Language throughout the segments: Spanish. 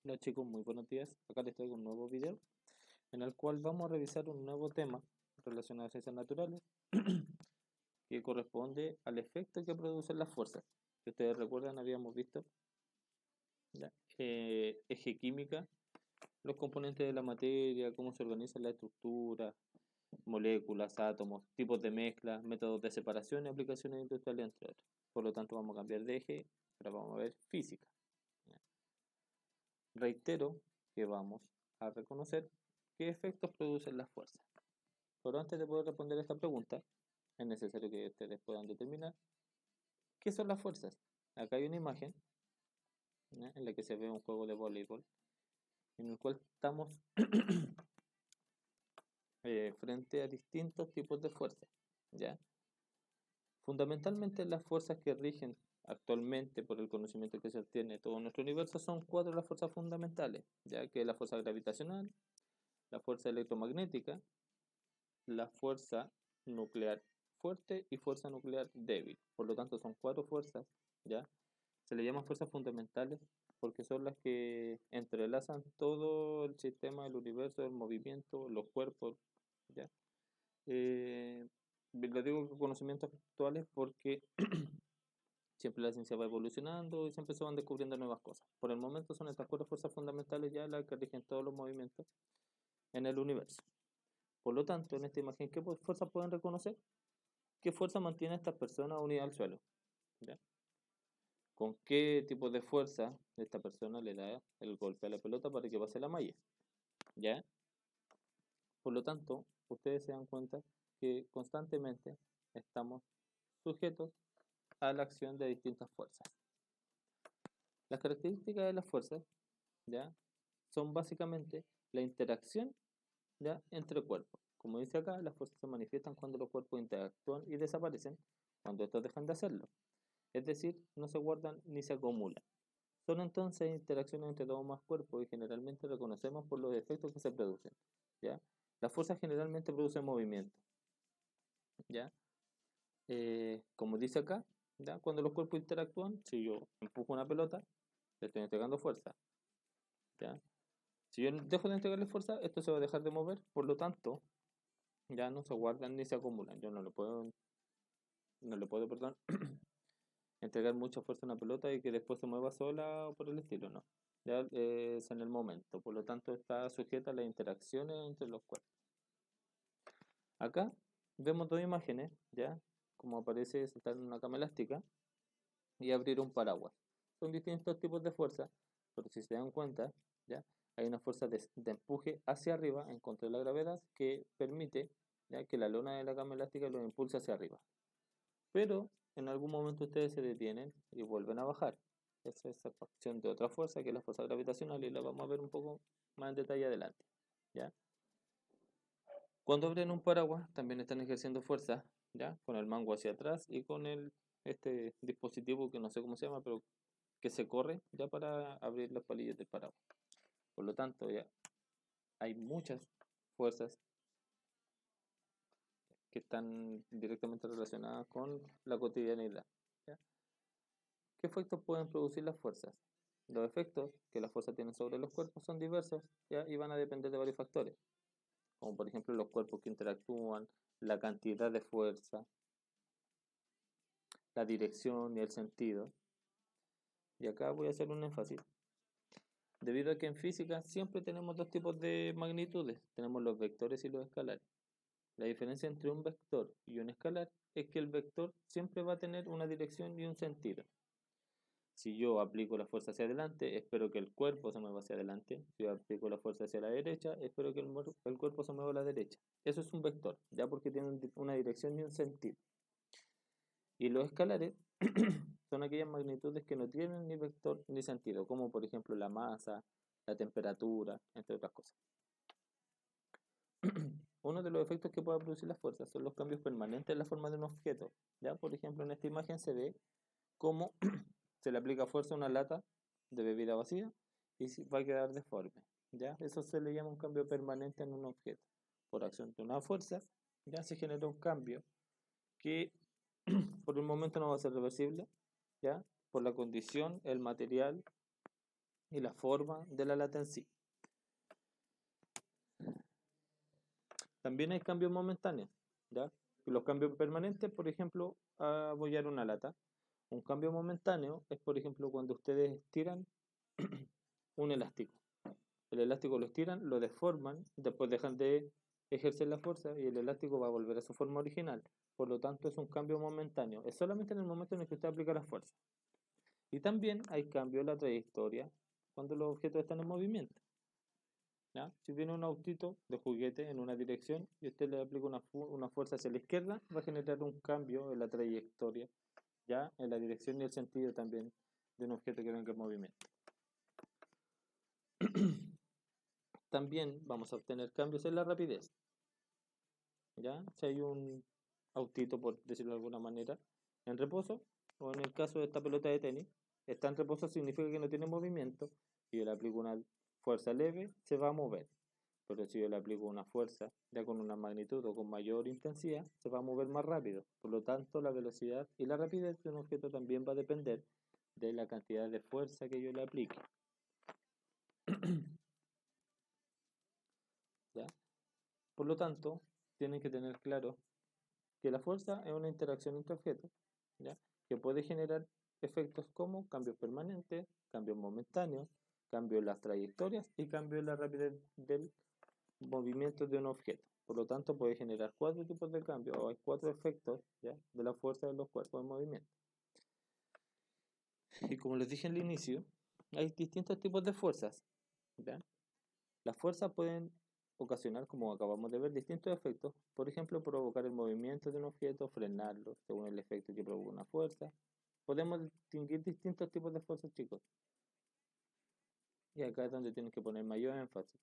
Hola chicos, muy buenos días. Acá les traigo un nuevo video en el cual vamos a revisar un nuevo tema relacionado a ciencias naturales que corresponde al efecto que producen las fuerzas. Si ustedes recuerdan, habíamos visto ¿ya? Eje química, los componentes de la materia, cómo se organiza la estructura, moléculas, átomos, tipos de mezcla, métodos de separación y aplicaciones industriales, entre otros. Por lo tanto, vamos a cambiar de eje, ahora vamos a ver física. ¿Ya? Reitero que vamos a reconocer qué efectos producen las fuerzas. Pero antes de poder responder esta pregunta, es necesario que ustedes puedan determinar qué son las fuerzas. Acá hay una imagen, ¿ya?, en la que se ve un juego de voleibol, en el cual estamos frente a distintos tipos de fuerzas, ¿ya? Fundamentalmente las fuerzas que rigen actualmente, por el conocimiento que se obtiene de todo nuestro universo, son cuatro las fuerzas fundamentales, ya que es la fuerza gravitacional, la fuerza electromagnética, la fuerza nuclear fuerte y fuerza nuclear débil. Por lo tanto, son cuatro fuerzas, ¿ya? Se le llaman fuerzas fundamentales porque son las que entrelazan todo el sistema, el universo, el movimiento, los cuerpos, ¿ya? Lo digo con conocimientos actuales porque siempre la ciencia va evolucionando y siempre se van descubriendo nuevas cosas. Por el momento son estas cuatro fuerzas fundamentales ya las que rigen todos los movimientos en el universo. Por lo tanto, en esta imagen, ¿qué fuerzas pueden reconocer? ¿Qué fuerza mantiene a estas personas unidas al suelo? ¿Ya? ¿Con qué tipo de fuerza esta persona le da el golpe a la pelota para que pase la malla? ¿Ya? Por lo tanto, ustedes se dan cuenta que constantemente estamos sujetos a la acción de distintas fuerzas. Las características de las fuerzas, ¿ya?, son básicamente la interacción, ¿ya?, entre cuerpos. Como dice acá, las fuerzas se manifiestan cuando los cuerpos interactúan y desaparecen cuando estos dejan de hacerlo. Es decir, no se guardan ni se acumulan. Son entonces interacciones entre dos o más cuerpos y generalmente reconocemos por los efectos que se producen, ¿ya? Las fuerzas generalmente producen movimiento, ¿ya? Como dice acá, ¿ya?, cuando los cuerpos interactúan, si yo empujo una pelota, le estoy entregando fuerza, ¿ya? Si yo dejo de entregarle fuerza, esto se va a dejar de mover, por lo tanto, ya no se guardan ni se acumulan. Yo no le puedo, perdón, entregar mucha fuerza a una pelota y que después se mueva sola o por el estilo, no. Ya es en el momento, por lo tanto está sujeta a las interacciones entre los cuerpos. Acá vemos dos imágenes, ya, como aparece saltar en una cama elástica y abrir un paraguas. Son distintos tipos de fuerza, pero si se dan cuenta, ya, hay una fuerza de empuje hacia arriba en contra de la gravedad que permite, ya, que la lona de la cama elástica los impulse hacia arriba. Pero en algún momento ustedes se detienen y vuelven a bajar. Esa es la acción de otra fuerza, que es la fuerza gravitacional, y la vamos a ver un poco más en detalle adelante, ¿ya? Cuando abren un paraguas también están ejerciendo fuerza, ¿ya?, con el mango hacia atrás y con este dispositivo que no sé cómo se llama, pero que se corre ya para abrir las palillas del paraguas. Por lo tanto, ya hay muchas fuerzas que están directamente relacionadas con la cotidianidad, ¿ya? ¿Qué efectos pueden producir las fuerzas? Los efectos que las fuerzas tienen sobre los cuerpos son diversos, ¿ya?, y van a depender de varios factores, como por ejemplo los cuerpos que interactúan, la cantidad de fuerza, la dirección y el sentido. Y acá voy a hacer un énfasis, debido a que en física siempre tenemos dos tipos de magnitudes, tenemos los vectores y los escalares. La diferencia entre un vector y un escalar es que el vector siempre va a tener una dirección y un sentido. Si yo aplico la fuerza hacia adelante, espero que el cuerpo se mueva hacia adelante. Si yo aplico la fuerza hacia la derecha, espero que el cuerpo se mueva a la derecha. Eso es un vector, ya porque tiene una dirección y un sentido. Y los escalares son aquellas magnitudes que no tienen ni vector ni sentido, como por ejemplo la masa, la temperatura, entre otras cosas. Uno de los efectos que puede producir las fuerzas son los cambios permanentes en la forma de un objeto. ¿Ya? Por ejemplo, en esta imagen se ve cómo se le aplica fuerza a una lata de bebida vacía y va a quedar deforme. ¿Ya? Eso se le llama un cambio permanente en un objeto. Por acción de una fuerza, ya se genera un cambio que por un momento no va a ser reversible, ¿ya?, por la condición, el material y la forma de la lata en sí. También hay cambios momentáneos, ¿ya? Los cambios permanentes, por ejemplo, abollar una lata. Un cambio momentáneo es, por ejemplo, cuando ustedes estiran un elástico. El elástico lo estiran, lo deforman, después dejan de ejercer la fuerza y el elástico va a volver a su forma original. Por lo tanto, es un cambio momentáneo. Es solamente en el momento en el que usted aplica la fuerza. Y también hay cambio en la trayectoria cuando los objetos están en movimiento. ¿Ya? Si viene un autito de juguete en una dirección y usted le aplica una fuerza hacia la izquierda, va a generar un cambio en la trayectoria, ya en la dirección y el sentido también de un objeto que venga en movimiento. También vamos a obtener cambios en la rapidez. ¿Ya? Si hay un autito, por decirlo de alguna manera, en reposo, o en el caso de esta pelota de tenis, está en reposo significa que no tiene movimiento, y yo le aplico una fuerza leve, se va a mover. Pero si yo le aplico una fuerza ya con una magnitud o con mayor intensidad, se va a mover más rápido. Por lo tanto, la velocidad y la rapidez de un objeto también va a depender de la cantidad de fuerza que yo le aplique. ¿Ya? Por lo tanto, tienen que tener claro que la fuerza es una interacción entre objetos, ¿ya? Que puede generar efectos como cambios permanentes, cambios momentáneos, cambios en las trayectorias y cambios en la rapidez del movimiento de un objeto. Por lo tanto, puede generar 4 tipos de cambios o hay 4 efectos, ¿ya? De la fuerza de los cuerpos en movimiento. Y como les dije al inicio, hay distintos tipos de fuerzas, ¿ya? Las fuerzas pueden ocasionar, como acabamos de ver, distintos efectos. Por ejemplo, provocar el movimiento de un objeto, frenarlo, según el efecto que provoca una fuerza. Podemos distinguir distintos tipos de fuerzas, chicos. Y acá es donde tienen que poner mayor énfasis.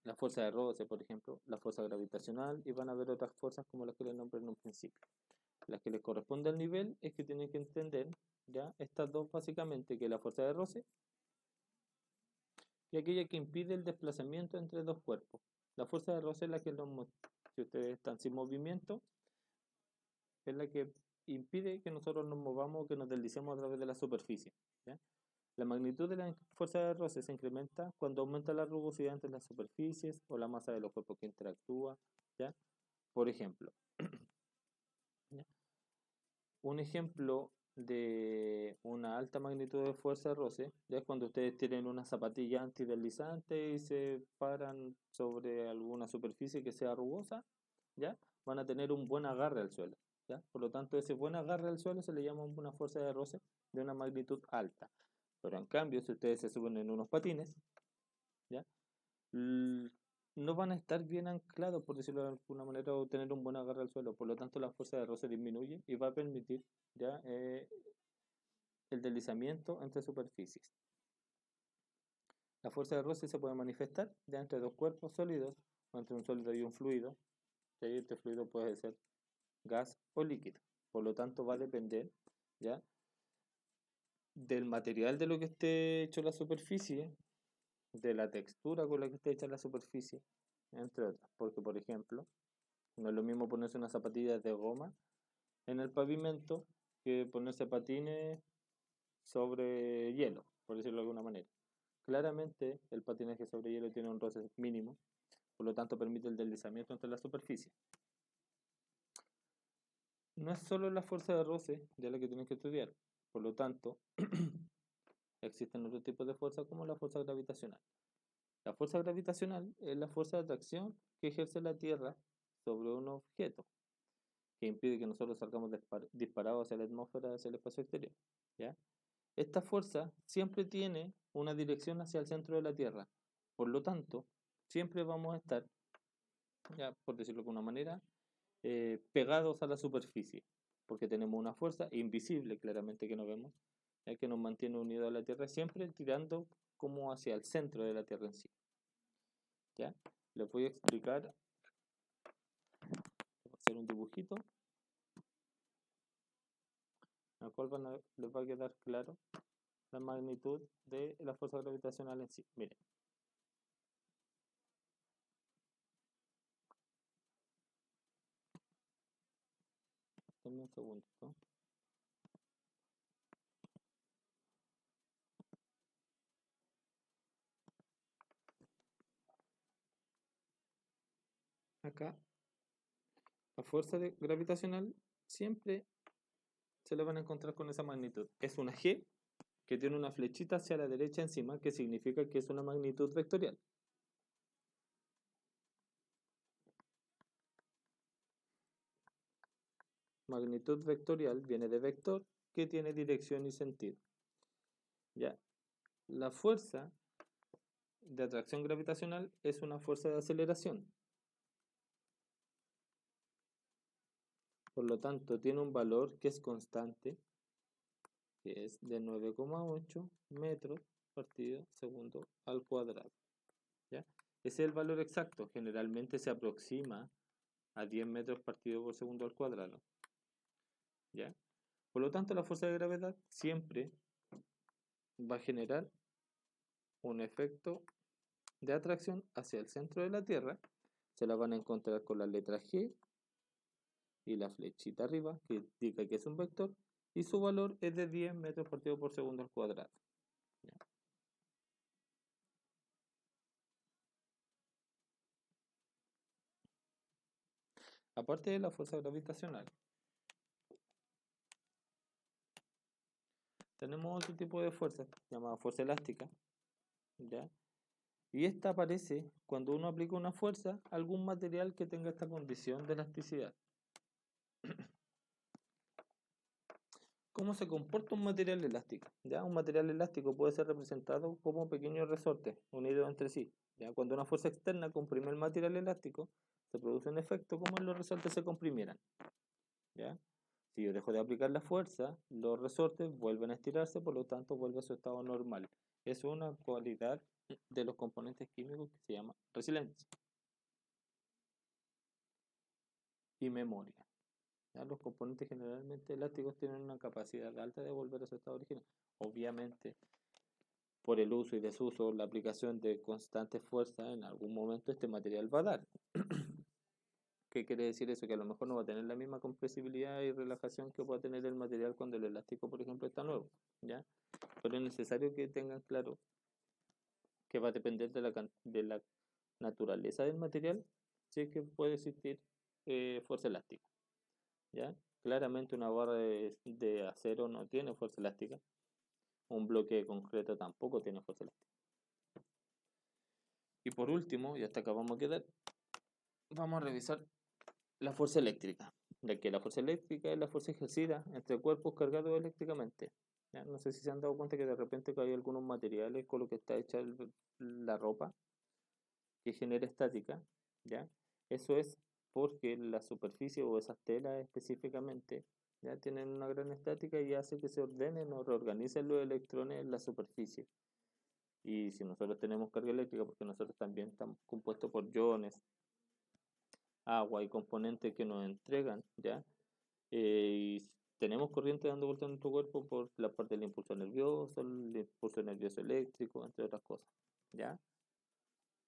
La fuerza de roce, por ejemplo, la fuerza gravitacional, y van a haber otras fuerzas como las que les nombré en un principio. Las que les corresponde al nivel es que tienen que entender, ¿ya? Estas dos básicamente, que es la fuerza de roce y aquella que impide el desplazamiento entre dos cuerpos. La fuerza de roce es la que si ustedes están sin movimiento, es la que impide que nosotros nos movamos o que nos deslicemos a través de la superficie, ¿ya? La magnitud de la fuerza de roce se incrementa cuando aumenta la rugosidad entre las superficies o la masa de los cuerpos que interactúa, ¿ya? Por ejemplo, ¿ya? Un ejemplo de una alta magnitud de fuerza de roce ya es cuando ustedes tienen una zapatilla antideslizante y se paran sobre alguna superficie que sea rugosa, ¿ya? Van a tener un buen agarre al suelo, ¿ya? Por lo tanto, ese buen agarre al suelo se le llama una fuerza de roce de una magnitud alta. Pero en cambio, si ustedes se suben en unos patines, ¿ya? No van a estar bien anclados, por decirlo de alguna manera, o tener un buen agarre al suelo. Por lo tanto, la fuerza de roce disminuye y va a permitir, ¿ya? El deslizamiento entre superficies. La fuerza de roce se puede manifestar ya entre dos cuerpos sólidos o entre un sólido y un fluido. Y este fluido puede ser gas o líquido. Por lo tanto, va a depender, ¿ya? Del material de lo que esté hecho la superficie, de la textura con la que esté hecha la superficie, entre otras. Porque, por ejemplo, no es lo mismo ponerse unas zapatillas de goma en el pavimento que ponerse patines sobre hielo, por decirlo de alguna manera. Claramente, el patinaje sobre hielo tiene un roce mínimo, por lo tanto permite el deslizamiento entre las superficies. No es solo la fuerza de roce de la que tienen que estudiar, por lo tanto, existen otros tipos de fuerza como la fuerza gravitacional. La fuerza gravitacional es la fuerza de atracción que ejerce la Tierra sobre un objeto, que impide que nosotros salgamos disparados hacia la atmósfera, hacia el espacio exterior, ¿ya? Esta fuerza siempre tiene una dirección hacia el centro de la Tierra. Por lo tanto, siempre vamos a estar, ya por decirlo de alguna manera, pegados a la superficie, porque tenemos una fuerza invisible, claramente que no vemos, ya que nos mantiene unidos a la Tierra, siempre tirando como hacia el centro de la Tierra en sí. ¿Ya? Les voy a explicar, voy a hacer un dibujito, en el cual les va a quedar claro la magnitud de la fuerza gravitacional en sí. Miren. Denme un segundito. acá, la fuerza gravitacional siempre se la van a encontrar con esa magnitud. Es una G que tiene una flechita hacia la derecha encima, que significa que es una magnitud vectorial. Magnitud vectorial viene de vector, que tiene dirección y sentido. ¿Ya? La fuerza de atracción gravitacional es una fuerza de aceleración. Por lo tanto, tiene un valor que es constante, que es de 9,8 metros partido segundo al cuadrado. ¿Ya? Ese es el valor exacto. Generalmente se aproxima a 10 metros partido por segundo al cuadrado. ¿Ya? Por lo tanto, la fuerza de gravedad siempre va a generar un efecto de atracción hacia el centro de la Tierra. Se la van a encontrar con la letra G y la flechita arriba, que indica que es un vector, y su valor es de 10 metros partido por segundo al cuadrado. ¿Ya? Aparte de la fuerza gravitacional, tenemos otro tipo de fuerza, llamada fuerza elástica, ¿ya? Y esta aparece cuando uno aplica una fuerza a algún material que tenga esta condición de elasticidad. ¿Cómo se comporta un material elástico? ¿Ya? Un material elástico puede ser representado como pequeños resortes unidos entre sí. ¿Ya? Cuando una fuerza externa comprime el material elástico, se produce un efecto como si los resortes se comprimieran. ¿Ya? Si yo dejo de aplicar la fuerza, los resortes vuelven a estirarse, por lo tanto vuelve a su estado normal. Es una cualidad de los componentes químicos que se llama resiliencia y memoria. ¿Ya? Los componentes generalmente elásticos tienen una capacidad alta de volver a su estado original. Obviamente, por el uso y desuso, la aplicación de constante fuerza, en algún momento este material va a dar. ¿Qué quiere decir eso? Que a lo mejor no va a tener la misma compresibilidad y relajación que pueda tener el material cuando el elástico, por ejemplo, está nuevo. ¿Ya? Pero es necesario que tengan claro que va a depender de la naturaleza del material, si es que puede existir fuerza elástica. ¿Ya? Claramente una barra de acero no tiene fuerza elástica. Un bloque de concreto tampoco tiene fuerza elástica. Y por último, y hasta acá vamos a quedar, vamos a revisar la fuerza eléctrica. Ya que la fuerza eléctrica es la fuerza ejercida entre cuerpos cargados eléctricamente. ¿Ya? No sé si se han dado cuenta que de repente hay algunos materiales con los que está hecha la ropa que genera estática. ¿Ya? Eso es porque la superficie o esas telas específicamente ya tienen una gran estática y hace que se ordenen o reorganicen los electrones en la superficie. Y si nosotros tenemos carga eléctrica, porque nosotros también estamos compuestos por iones, agua y componentes que nos entregan, ¿ya? Y tenemos corriente dando vuelta en nuestro cuerpo por la parte del impulso nervioso, el impulso nervioso eléctrico, entre otras cosas, ¿ya?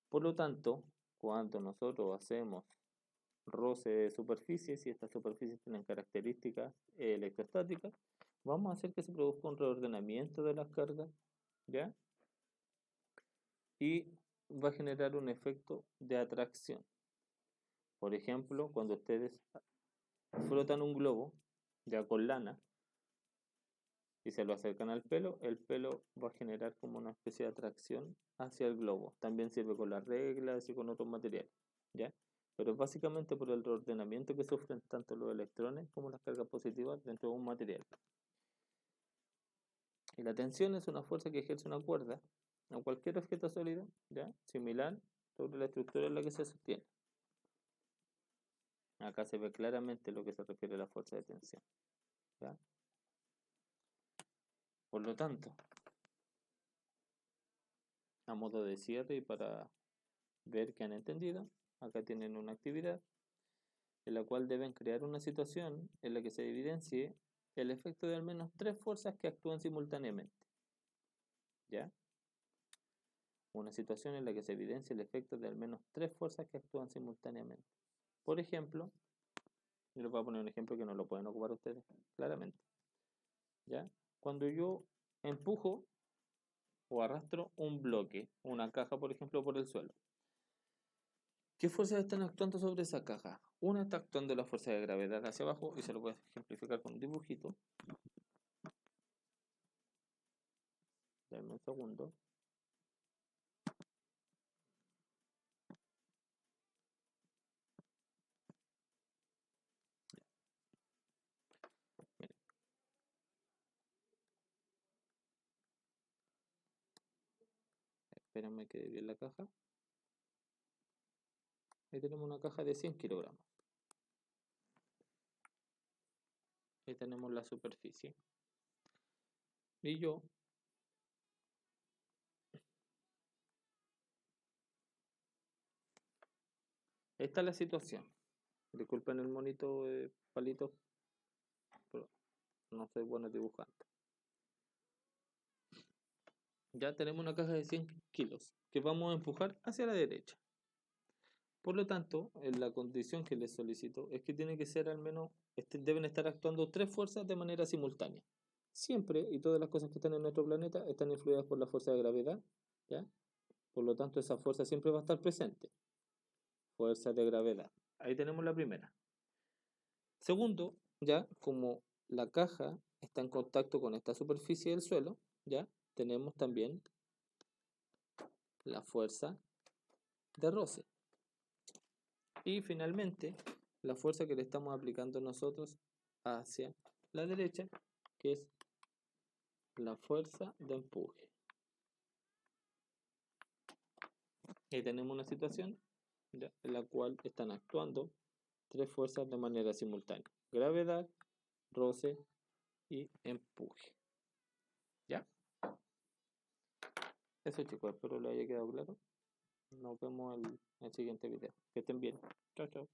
Por lo tanto, cuando nosotros hacemos roce de superficies y estas superficies tienen características electrostáticas, vamos a hacer que se produzca un reordenamiento de las cargas, ¿ya? Y va a generar un efecto de atracción. Por ejemplo, cuando ustedes frotan un globo ya con lana y se lo acercan al pelo, el pelo va a generar como una especie de atracción hacia el globo. También sirve con las reglas y con otros materiales, ¿ya? Pero es básicamente por el reordenamiento que sufren tanto los electrones como las cargas positivas dentro de un material. Y la tensión es una fuerza que ejerce una cuerda a cualquier objeto sólido, ¿ya? Similar sobre la estructura en la que se sostiene. Acá se ve claramente lo que se refiere a la fuerza de tensión, ¿ya? Por lo tanto, a modo de cierre y para ver que han entendido, acá tienen una actividad en la cual deben crear una situación en la que se evidencie el efecto de al menos 3 fuerzas que actúan simultáneamente. ¿Ya? Una situación en la que se evidencie el efecto de al menos 3 fuerzas que actúan simultáneamente. Por ejemplo, yo les voy a poner un ejemplo que no lo pueden ocupar ustedes claramente. ¿Ya? Cuando yo empujo o arrastro un bloque, una caja por ejemplo, por el suelo. ¿Qué fuerzas están actuando sobre esa caja? Una está actuando la fuerza de gravedad hacia abajo y se lo voy a ejemplificar con un dibujito. Dame un segundo. Miren, espérenme que bien la caja. Ahí tenemos una caja de 100 kilogramos. Ahí tenemos la superficie. Y yo esta es la situación. Disculpen el monito palito, pero no soy bueno dibujando. Ya tenemos una caja de 100 kilos que vamos a empujar hacia la derecha. Por lo tanto, la condición que les solicito es que tiene que ser al menos, deben estar actuando tres fuerzas de manera simultánea. Siempre y todas las cosas que están en nuestro planeta están influidas por la fuerza de gravedad, ¿ya? Por lo tanto, esa fuerza siempre va a estar presente. Fuerza de gravedad. Ahí tenemos la primera. Segundo, ya como la caja está en contacto con esta superficie del suelo, ya tenemos también la fuerza de roce. Y finalmente, la fuerza que le estamos aplicando nosotros hacia la derecha, que es la fuerza de empuje. Ahí tenemos una situación en la cual están actuando tres fuerzas de manera simultánea: gravedad, roce y empuje. ¿Ya? Eso, chicos, espero les haya quedado claro. Nos vemos en el siguiente video. Que estén bien. Chao, chao.